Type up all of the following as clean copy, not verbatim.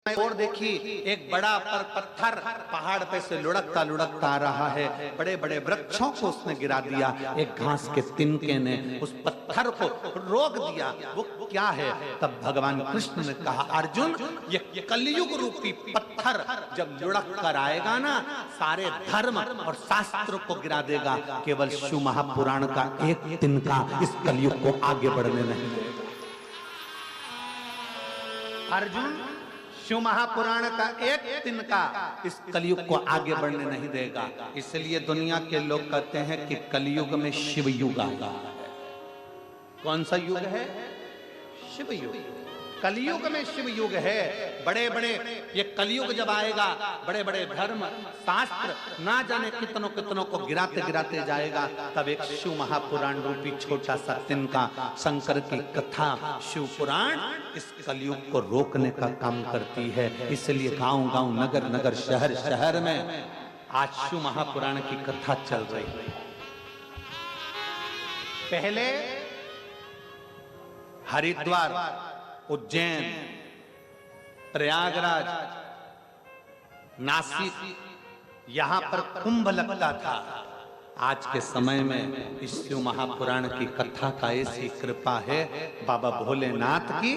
और देखी एक बड़ा पत्थर पहाड़ पे से लुढ़कता लुढ़कता आ रहा है। बड़े बड़े वृक्षों को उसने गिरा दिया। एक घास के तिनके ने उस पत्थर को रोक दिया। वो क्या है? तब भगवान कृष्ण ने कहा, अर्जुन, ये कलयुग रूपी पत्थर जब लुढ़क कर आएगा ना, सारे धर्म और शास्त्र को गिरा देगा। केवल शिव महापुराण का एक तिनका इस कलयुग को आगे बढ़ने नहीं देगा। अर्जुन, शिव महापुराण का एक तिनका इस कलयुग को आगे बढ़ने नहीं देगा। इसलिए दुनिया के लोग कहते हैं कि कलयुग में शिव युग आएगा। कौन सा युग है? शिव युग। कलयुग में शिव युग है। बड़े बड़े ये कलयुग जब आएगा, बड़े बड़े धर्म शास्त्र ना जाने कितनों कितनों को गिराते गिराते जाएगा। तब एक शिव महापुराण रूपी छोटा सा तिनका, शंकर की कथा शिव पुराण, इस कलयुग को रोकने का काम करती है। इसलिए गांव गांव, नगर नगर, शहर शहर में आज शिव महापुराण की कथा चल रही है। पहले हरिद्वार, उज्जैन, प्रयागराज, नासिक, यहां पर कुंभ लगता था। आज के समय में इस शिव महापुराण की कथा का ऐसी कृपा है बाबा भोलेनाथ की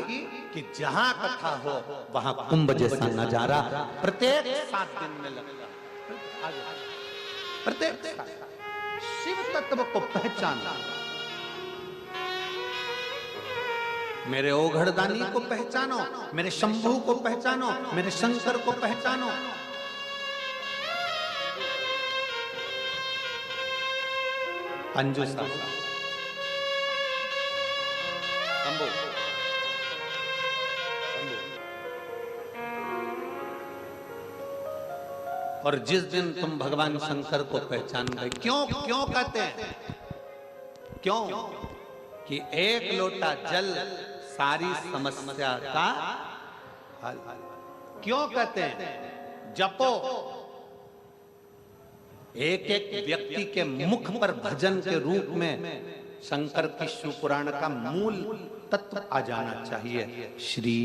कि जहां कथा हो वहां कुंभ जैसा नजारा प्रत्येक 7 दिन में लगता है। प्रत्येक शिव तत्व को पहचाना। मेरे ओघड़दानी को पहचानो, मेरे शंभू को पहचानो, मेरे शंकर को पहचानो। अंजुसा शंभू, और जिस दिन तुम भगवान शंकर को पहचान गए, क्यों क्यों कहते हैं? क्यों कि एक लोटा जल सारी समस्या का हल। क्यों कहते हैं? जपो। एक एक व्यक्ति के मुख पर भजन के रूप में शंकर की शिव पुराण का मूल तत्व आ जाना चाहिए। श्री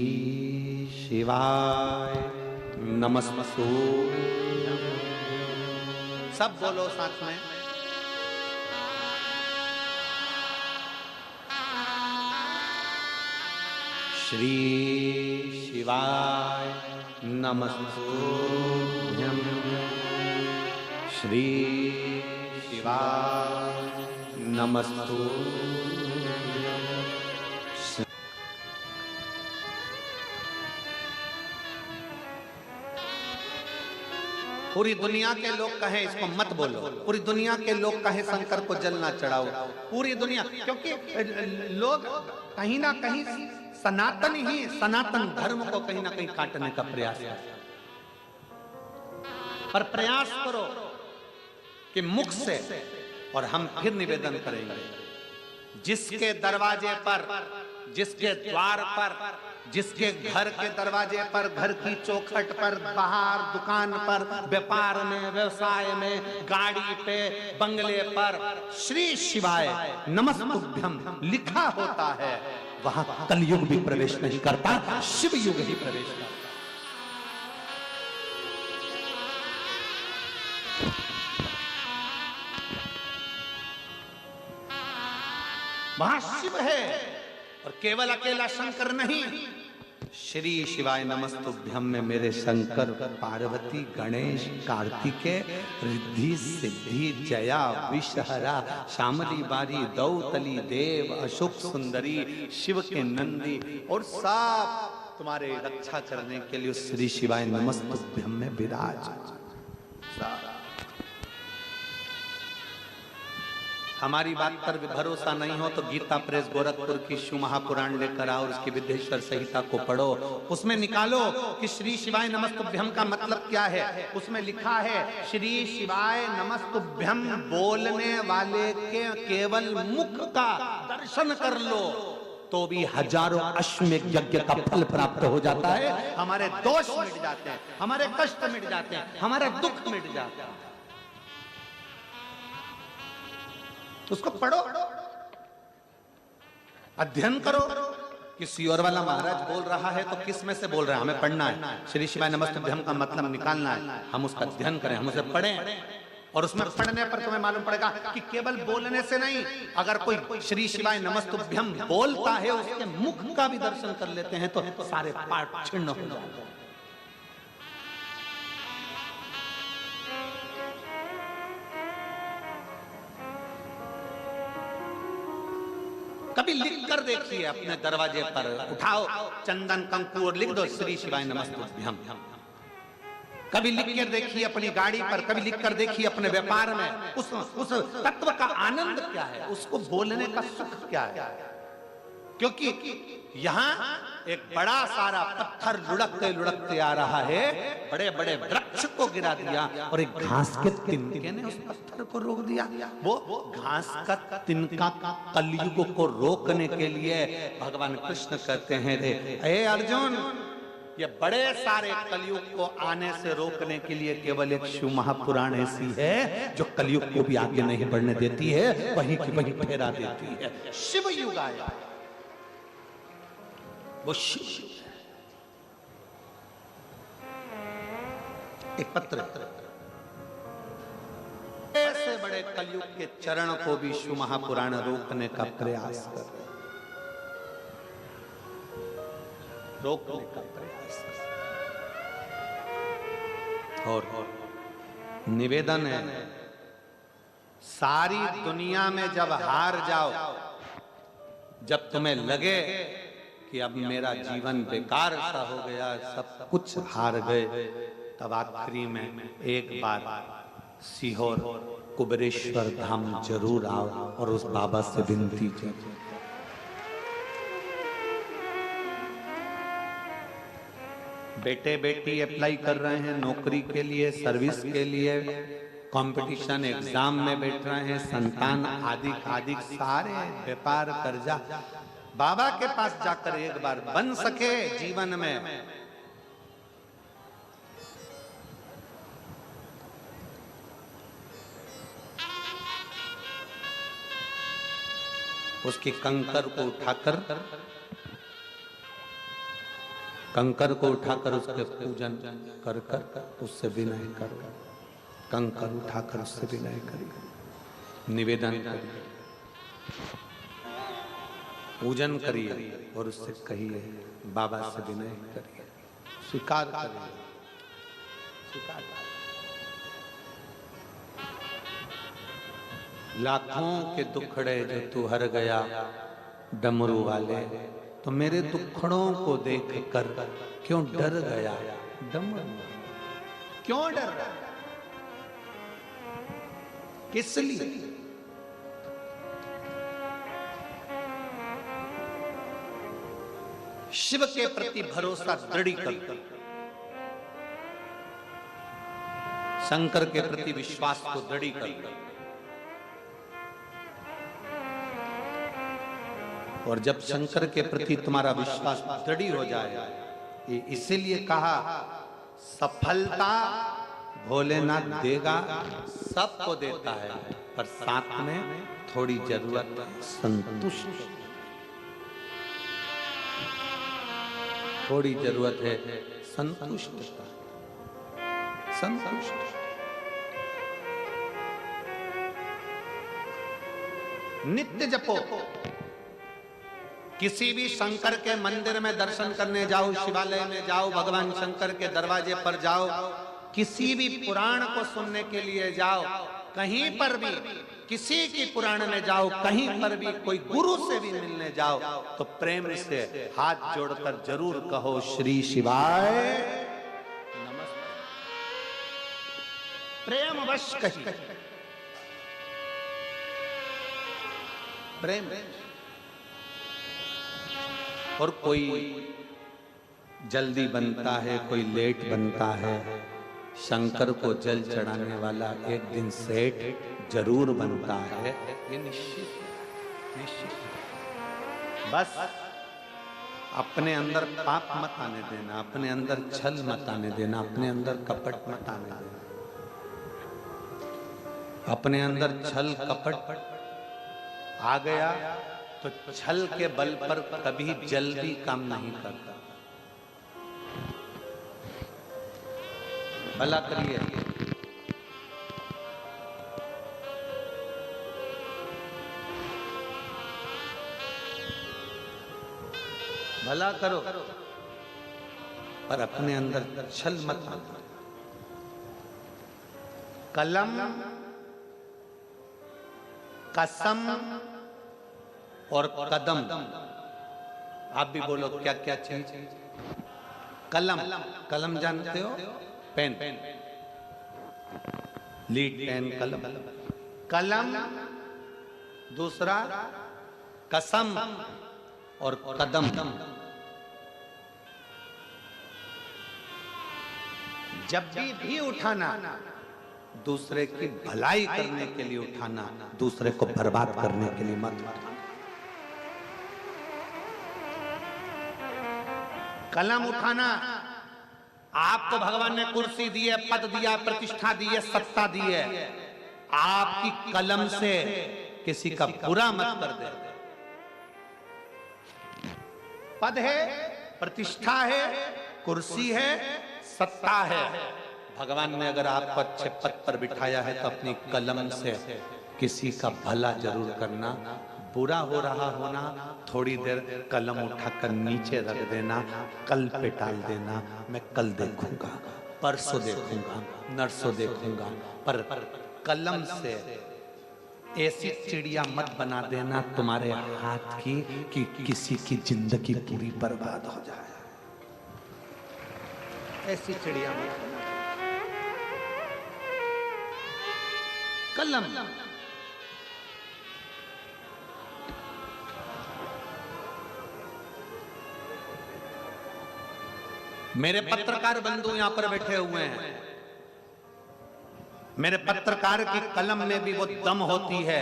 शिवाय नमस्तु। सब बोलो साथ में। श्री शिवाय नमस्तुभ्यं। श्री शिवाय नमस्तुभ्यं। पूरी दुनिया के लोग कहें इसको मत बोलो, पूरी दुनिया के लोग कहें शंकर को जल ना चढ़ाओ, पूरी दुनिया, क्योंकि लोग कहीं ना कहीं सनातन ही सनातन धर्म को कहीं ना कहीं काटने का प्रयास है। पर प्रयास करो कि मुख से, और हम फिर निवेदन करेंगे, जिसके दरवाजे पर, जिसके द्वार पर, जिसके घर के दरवाजे पर, घर की चौखट पर, बाहर दुकान पर, व्यापार में, व्यवसाय में, गाड़ी पे, बंगले पर श्री शिवाय नमस्तुभ्यं लिखा होता है, वहां कलयुग भी प्रवेश नहीं करता, शिव युग ही प्रवेश करता। वहां शिव है, और केवल अकेला शंकर नहीं। श्री शिवाय नमस्तुभ्यं में मेरे शंकर, पार्वती, गणेश, कार्तिकेय, रिद्धि, सिद्धि, जया, विषहरा, शामली बारी, दौतली, देव, अशोक सुंदरी, शिव के नंदी, और सब तुम्हारे रक्षा करने के लिए श्री शिवाय नमस्तुभ्यं में विराज। हमारी बात पर भरोसा नहीं हो तो गीता प्रेस गोरखपुर की शिव महापुराण लेकर आओ, उसकी विद्येश्वर संहिता को पढ़ो, उसमें निकालो कि श्री शिवाय नमस्तुभ्यं का मतलब क्या है। उसमें लिखा है श्री शिवाय नमस्तुभ्यं बोलने वाले के केवल मुख का दर्शन कर लो तो भी हजारों अश्वमेध यज्ञ का फल प्राप्त हो जाता है। हमारे दोष मिट जाते हैं, हमारे कष्ट मिट जाते हैं, हमारा दुख मिट जाता है। उसको पढ़ो, अध्ययन करो, किसी और वाला महाराज बोल रहा है तो किस में से बोल रहे हैं, हमें पढ़ना है। श्री शिवाय नमस्तुभ्यम का मतलब निकालना है, हम उसका अध्ययन करें, हम उसे पढ़ें। और उसमें पढ़ने पर तुम्हें मालूम पड़ेगा कि केवल बोलने से नहीं, अगर कोई श्री शिवाय नमस्तुभ्यम बोलता है, उसके मुख का भी दर्शन कर लेते हैं तो सारे पाठ छिन्न हो जाते हैं। कभी लिख कर देखिए अपने दरवाजे पर, उठाओ चंदन कंकु और लिख दो श्री शिवाय नमस्तुभ्यम। कभी लिख कर देखिए अपनी गाड़ी पर, कभी लिख कर देखिए अपने व्यापार में। उस तत्व का आनंद क्या है, उसको बोलने का सुख क्या है। क्योंकि यहाँ एक बड़ा सारा पत्थर लुढ़कते लुढ़कते आ रहा है, बड़े बड़े वृक्ष को गिरा दिया और एक घास के तिनके ने उस पत्थर को रोक दिया। वो घास का तिनका कलयुग को रोकने के लिए भगवान कृष्ण कहते हैं, हे अर्जुन, ये बड़े सारे कलयुग को आने से रोकने के लिए केवल एक शिव महापुराण ऐसी है जो कलयुग को भी आगे नहीं बढ़ने देती है, वहीं की वहीं फेरा देती है। शिव युग आया, वो शिव। एक पत्र, ऐसे बड़े कलयुग के चरण को भी शिव महापुराण रोकने का प्रयास कर रहे, रोकने का प्रयास कर। और निवेदन है, सारी दुनिया में जब हार जाओ, जब तुम्हें लगे कि अब मेरा जीवन बेकार सा हो गया, सब कुछ हार गए, तब आखिरी में एक बार सीहोर कुबेरेश्वर धाम जरूर आओ और उस बाबा से विनती करो। बेटे बेटी अप्लाई कर रहे हैं नौकरी के लिए, सर्विस के लिए, कंपटीशन एग्जाम में बैठ रहे हैं, संतान आदि आदि सारे व्यापार कर्जा, बाबा के पास जाकर एक बार बन सके जीवन में, उसकी कंकर को उठाकर उसके पूजन कर उससे विनय करो, कंकर उठाकर उससे विनय करिए, निवेदन करिए, पूजन करिए और उससे कहिए, बाबा से विनय करिए, स्वीकार करिए, स्वीकार। लाखों के दुखड़े जो तू हर गया डमरू वाले, तो मेरे दुखड़ों को देखकर क्यों डर गया डमरू, क्यों डर गया, किस लिए? शिव के प्रति भरोसा दृढ़ कर, शंकर के प्रति विश्वास को दृढ़ कर। और जब शंकर के प्रति तुम्हारा विश्वास दृढ़ हो जाए, इसीलिए कहा सफलता भोलेनाथ देगा, सबको देता है, पर साथ में थोड़ी जरूरत संतुष्ट, थोड़ी जरूरत है संतुष्टता, संतुष्ट। नित्य जपो, किसी भी शंकर के मंदिर में दर्शन करने जाओ, शिवालय में जाओ, भगवान शंकर के दरवाजे पर जाओ, किसी भी पुराण को सुनने के लिए जाओ, कहीं पर भी किसी की पुराण में जाओ, कहीं पर भी कोई गुरु से भी मिलने जाओ, तो प्रेम से हाथ जोड़कर जरूर कहो श्री शिवाय नमस्ते, प्रेम वश कही, प्रेम। और कोई जल्दी बनता है, कोई लेट बनता है, शंकर को जल चढ़ाने वाला एक दिन सेठ जरूर बनता है, ये निश्चित निश्चित। बस अपने अंदर पाप मत आने देना, अपने अंदर छल मत आने देना, अपने अंदर कपट मत आने देना। अपने अंदर छल कपट आ गया तो छल के बल पर कभी जल भी काम नहीं करता। भला करिए, भला करो, पर अपने अंदर छल मत आना। कलम, कसम और कदम, आप भी बोलो क्या क्या चीज। कलम, कलम जानते हो, पेन, लीड पेन कलम। कलम दूसरा, कसम और कदम। जब भी उठाना दूसरे की भलाई करने के लिए उठाना, दूसरे को बर्बाद करने के लिए मत उठाना। कलम उठाना, आपको भगवान ने कुर्सी दी है, पद दिया, प्रतिष्ठा दी है, सत्ता दी है, आपकी कलम से किसी का बुरा मत कर दे। पद है, प्रतिष्ठा है, कुर्सी है, सत्ता है, भगवान ने अगर आपको अच्छे पद पर बिठाया है तो अपनी कलम से किसी का भला जरूर करना। बुरा हो रहा होना, थोड़ी देर कलम उठाकर नीचे रख देना, कल पे टाल देना, मैं कल देखूंगा, परसों देखूंगा, नरसों देखूंगा, पर कलम से ऐसी चिड़िया मत बना देना तुम्हारे हाथ की कि किसी की जिंदगी पूरी बर्बाद हो जाए। ऐसी चिड़िया मत बना। कलम, मेरे पत्रकार बंधु यहां पर बैठे हुए हैं, मेरे पत्रकार की कलम में भी वो दम होती है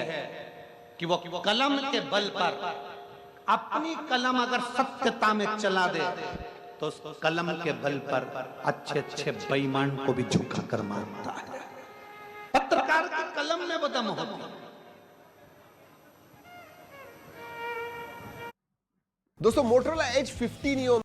कि वो कलम के बल पर अपनी कलम अगर सत्यता में चला दे तो उस कलम के बल पर अच्छे अच्छे बेईमान को भी झुका कर मारता है। पत्रकार की कलम में वो दम होती है। दोस्तों, मोटरोला Edge 50 Neo